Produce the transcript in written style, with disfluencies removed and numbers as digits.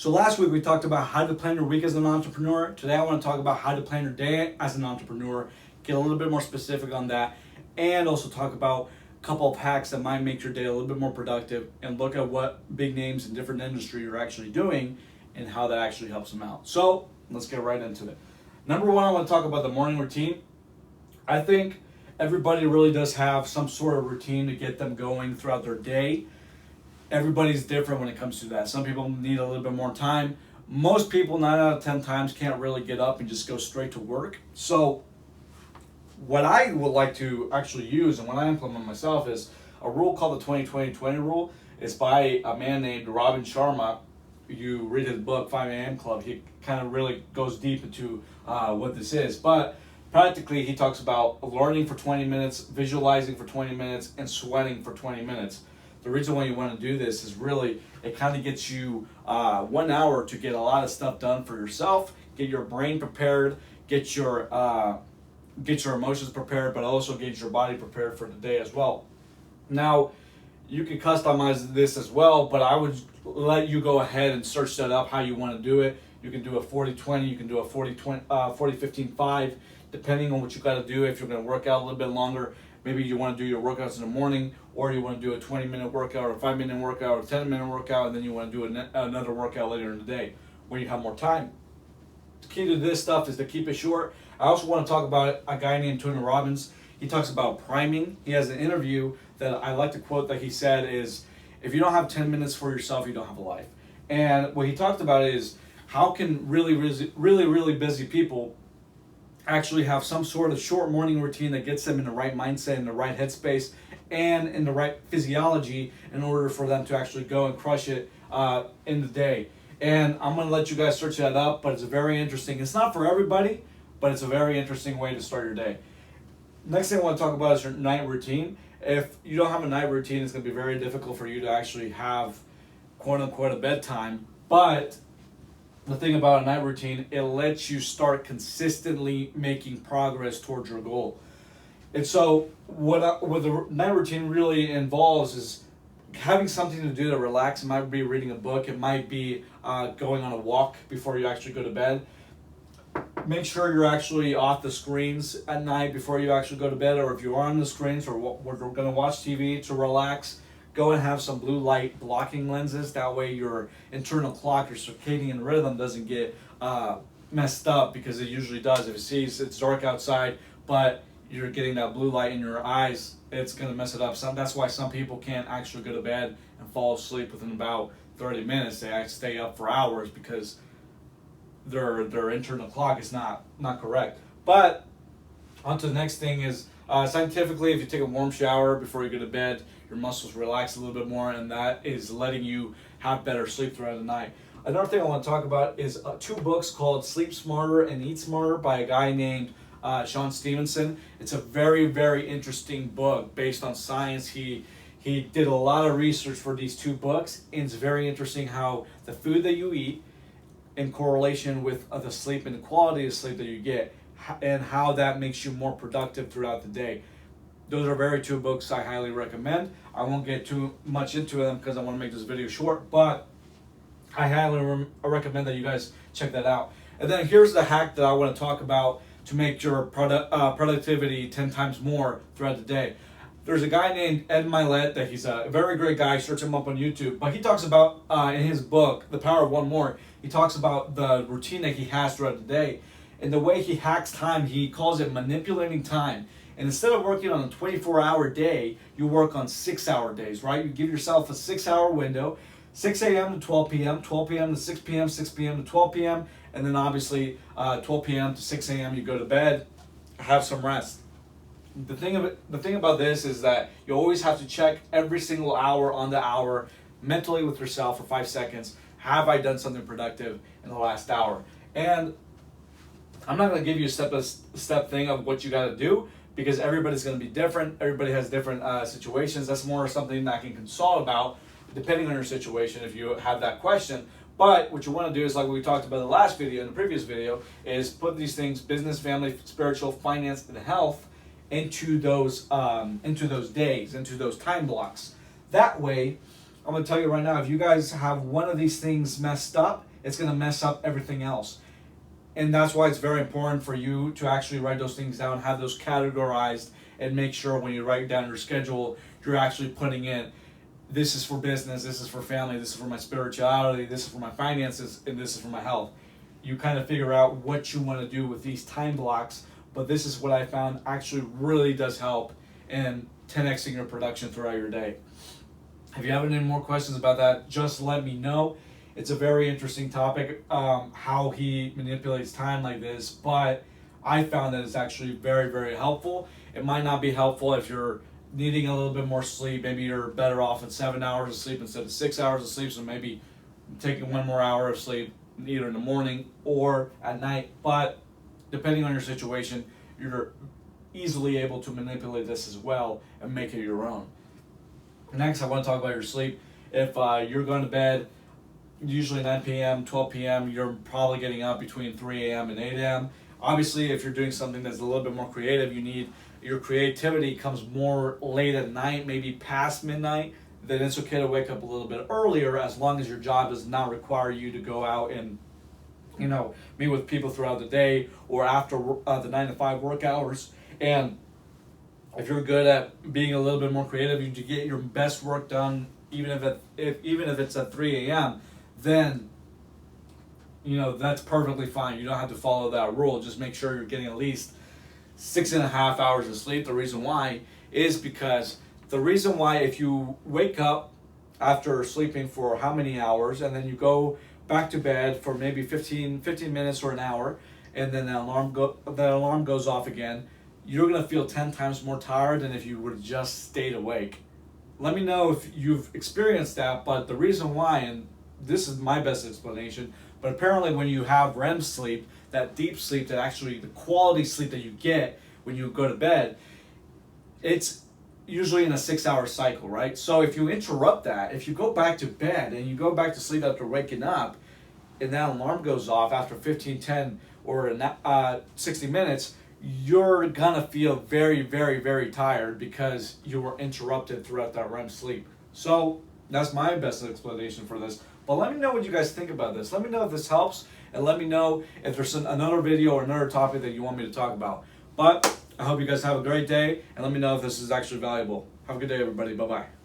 So last week we talked about how to plan your week as an entrepreneur. Today I want to talk about how to plan your day as an entrepreneur, get a little bit more specific on that, and also talk about a couple of hacks that might make your day a little bit more productive and look at what big names in different industries are actually doing and how that actually helps them out. So let's get right into it. Number one, I want to talk about the morning routine. I think everybody really does have some sort of routine to get them going throughout their day. Everybody's different when it comes to that. Some people need a little bit more time. Most people, 9 out of 10 times, can't really get up and just go straight to work. So what I would like to actually use and what I implement myself is a rule called the 20-20-20 rule. It's by a man named Robin Sharma. You read his book, 5 a.m. Club. He kind of really goes deep into what this is. But practically, he talks about learning for 20 minutes, visualizing for 20 minutes, and sweating for 20 minutes. The reason why you want to do this is really, it kind of gets you 1 hour to get a lot of stuff done for yourself, get your brain prepared, get your emotions prepared, but also get your body prepared for the day as well. Now, you can customize this as well, but I would let you go ahead and search that up how you want to do it. You can do a 40-20, you can do a 40-15-5, depending on what you got to do. If you're going to work out a little bit longer, maybe you want to do your workouts in the morning, or you want to do a 20-minute workout, or a 5-minute workout, or a 10-minute workout, and then you want to do another workout later in the day when you have more time. The key to this stuff is to keep it short. I also want to talk about a guy named Tony Robbins. He talks about priming. He has an interview that I like to quote that he said is, if you don't have 10 minutes for yourself, you don't have a life. And what he talked about is how can really busy people actually have some sort of short morning routine that gets them in the right mindset, in the right headspace, and in the right physiology in order for them to actually go and crush it in the day. And I'm going to let you guys search that up, but it's very interesting. It's not for everybody, but it's a very interesting way to start your day. Next thing I want to talk about is your night routine. If you don't have a night routine, it's going to be very difficult for you to actually have, quote unquote, a bedtime. But the thing about a night routine, it lets you start consistently making progress towards your goal. And so what the night routine really involves is having something to do to relax. It might be reading a book. It might be going on a walk before you actually go to bed. Make sure you're actually off the screens at night before you actually go to bed, or if you're on the screens or we're going to watch TV to relax, go and have some blue light blocking lenses. That way your internal clock, your circadian rhythm doesn't get messed up, because it usually does. If it sees it's dark outside, but you're getting that blue light in your eyes, it's going to mess it up. That's why some people can't actually go to bed and fall asleep within about 30 minutes. They actually stay up for hours because their internal clock is not correct. But on to the next thing is scientifically, if you take a warm shower before you go to bed, your muscles relax a little bit more, and that is letting you have better sleep throughout the night. Another thing I want to talk about is 2 books called Sleep Smarter and Eat Smarter by a guy named Sean Stevenson. It's a very interesting book based on science. He did a lot of research for these 2 books, and it's very interesting how the food that you eat in correlation with the sleep and the quality of sleep that you get, and how that makes you more productive throughout the day. Those are 2 books I highly recommend. I won't get too much into them because I want to make this video short, but I highly recommend that you guys check that out. And then here's the hack that I want to talk about to make your productivity 10 times more throughout the day. There's a guy named Ed Mylett that he's a very great guy. Search him up on YouTube. But he talks about, in his book, The Power of One More, he talks about the routine that he has throughout the day. And the way he hacks time, he calls it manipulating time. And instead of working on a 24-hour day, you work on 6-hour days, right? You give yourself a 6-hour window, 6 a.m. to 12 p.m., 12 p.m. to 6 p.m., 6 p.m. to 12 p.m., and then obviously 12 p.m. to 6 a.m. you go to bed, have some rest. The thing about this is that you always have to check every single hour on the hour mentally with yourself for 5 seconds. Have I done something productive in the last hour? And I'm not going to give you a step thing of what you got to do, because everybody's going to be different. Everybody has different situations. That's more something that I can consult about depending on your situation if you have that question. But what you want to do is, like we talked about in the last video, in the previous video, is put these things, business, family, spiritual, finance, and health, into those days, into those time blocks. That way, I'm going to tell you right now, if you guys have one of these things messed up, it's going to mess up everything else. And that's why it's very important for you to actually write those things down, have those categorized, and make sure when you write down your schedule, you're actually putting in, this is for business, this is for family, this is for my spirituality, this is for my finances, and this is for my health. You kind of figure out what you want to do with these time blocks, but this is what I found actually really does help in 10xing your production throughout your day. If you have any more questions about that, just let me know. It's a very interesting topic, how he manipulates time like this, but I found that it's actually very, very helpful. It might not be helpful if you're needing a little bit more sleep. Maybe you're better off at 7 hours of sleep instead of 6 hours of sleep, so maybe taking 1 more hour of sleep either in the morning or at night. But depending on your situation, you're easily able to manipulate this as well and make it your own. Next, I want to talk about your sleep. If you're going to bed usually 9 p.m., 12 p.m., you're probably getting up between 3 a.m. and 8 a.m. Obviously, if you're doing something that's a little bit more creative, your creativity comes more late at night, maybe past midnight, then it's okay to wake up a little bit earlier as long as your job does not require you to go out and meet with people throughout the day or after the 9 to 5 work hours. And if you're good at being a little bit more creative, you get your best work done even if it's at 3 a.m., then that's perfectly fine. You don't have to follow that rule. Just make sure you're getting at least 6.5 hours of sleep. The reason why is because if you wake up after sleeping for how many hours and then you go back to bed for maybe 15 minutes or an hour, and then the alarm goes off again, you're going to feel 10 times more tired than if you would have just stayed awake. Let me know if you've experienced that, but the reason why, and this is my best explanation, but apparently when you have REM sleep, that deep sleep, that actually the quality sleep that you get when you go to bed, it's usually in a 6-hour cycle, right? So if you interrupt that, if you go back to bed and you go back to sleep after waking up, and that alarm goes off after 15, 10, or 60 minutes, you're gonna feel very, very, very tired because you were interrupted throughout that REM sleep. So that's my best explanation for this. But let me know what you guys think about this. Let me know if this helps, and let me know if there's another video or another topic that you want me to talk about. But I hope you guys have a great day, and let me know if this is actually valuable. Have a good day, everybody. Bye-bye.